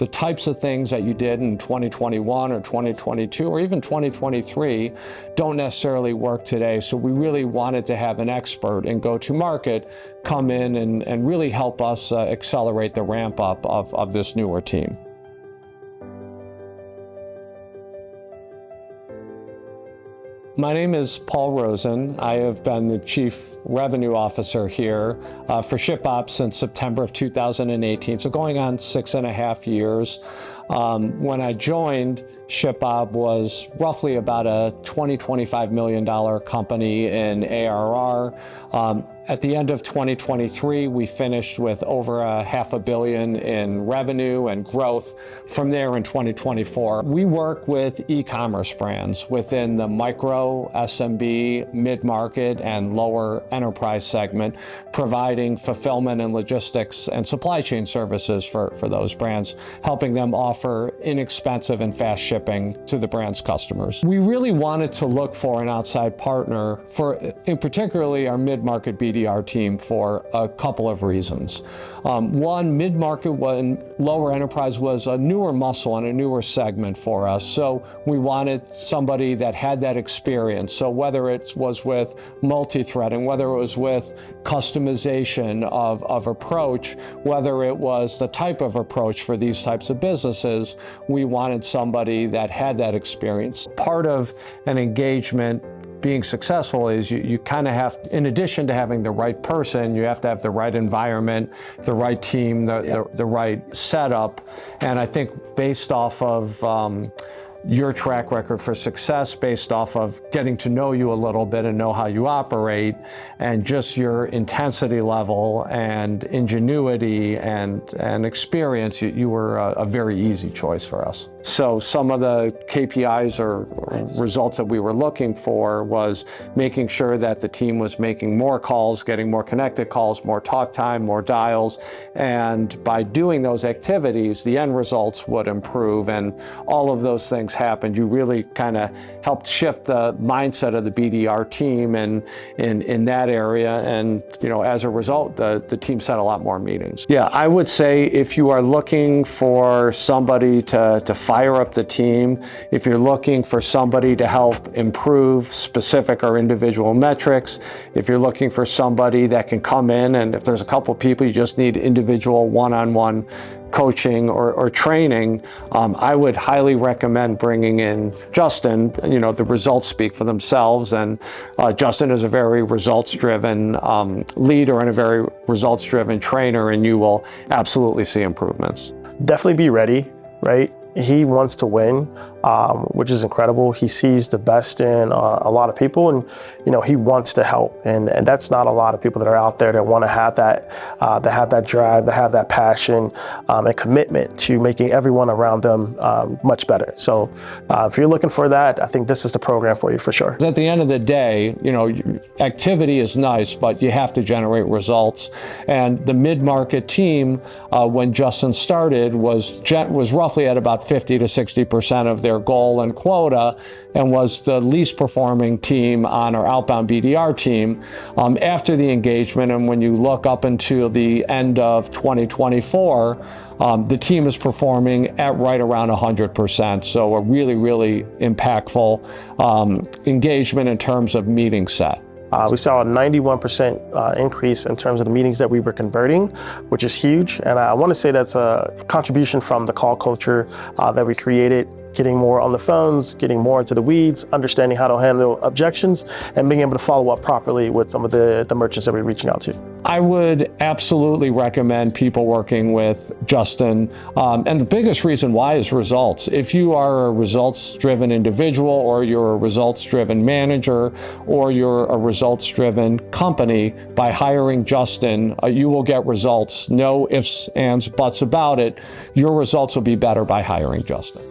the types of things that you did in 2021 or 2022 or even 2023 don't necessarily work today. So we really wanted to have an expert in go-to-market come in and really help us accelerate the ramp up of this newer team. My name is Paul Rosen. I have been the Chief Revenue Officer here for ShipBob since September of 2018, so going on 6.5 years. When I joined, ShipBob was roughly about a $20–25 million company in ARR. At the end of 2023, we finished with over $500 million in revenue and growth from there in 2024. We work with e-commerce brands within the micro, SMB, mid-market, and lower enterprise segment, providing fulfillment and logistics and supply chain services for those brands, helping them offer inexpensive and fast shipping to the brand's customers. We really wanted to look for an outside partner for, in particularly, our mid-market BDR team for a couple of reasons. One, mid-market and lower enterprise was a newer muscle and a newer segment for us, so we wanted somebody that had that experience. So whether it was with multi-threading, whether it was with customization of approach, whether it was the type of approach for these types of businesses, we wanted somebody that had that experience. Part of an engagement being successful is you kind of have, in addition to having the right person, you have to have the right environment, the right team, the right setup. And I think based off of your track record for success, based off of getting to know you a little bit and know how you operate, and just your intensity level and ingenuity and experience, you were a very easy choice for us. So some of the KPIs or results that we were looking for was making sure that the team was making more calls, getting more connected calls, more talk time, more dials, and by doing those activities, the end results would improve, and all of those things happened. You really kind of helped shift the mindset of the BDR team and in that area, and as a result, the team set a lot more meetings. Yeah, I would say if you are looking for somebody to fire up the team, if you're looking for somebody to help improve specific or individual metrics, if you're looking for somebody that can come in, and if there's a couple people you just need individual one-on-one coaching or training, I would highly recommend bringing in Justin. The results speak for themselves, and Justin is a very results-driven leader and a very results-driven trainer, and you will absolutely see improvements. Definitely be ready, right? He wants to win, which is incredible. He sees the best in a lot of people, and he wants to help. And that's not a lot of people that are out there that want to have that drive, that have that passion and commitment to making everyone around them much better. So if you're looking for that, I think this is the program for you for sure. At the end of the day, activity is nice, but you have to generate results. And the mid-market team, when Justin started, was roughly at about 50 to 60% of their goal and quota, and was the least performing team on our outbound BDR team. After the engagement, and when you look up until the end of 2024, the team is performing at right around 100%. So a really, really impactful engagement in terms of meeting set. We saw a 91% increase in terms of the meetings that we were converting, which is huge. And I want to say that's a contribution from the call culture that we created, getting more on the phones, getting more into the weeds, understanding how to handle objections, and being able to follow up properly with some of the merchants that we're reaching out to. I would absolutely recommend people working with Justin. And the biggest reason why is results. If you are a results-driven individual, or you're a results-driven manager, or you're a results-driven company, by hiring Justin, you will get results. No ifs, ands, buts about it. Your results will be better by hiring Justin.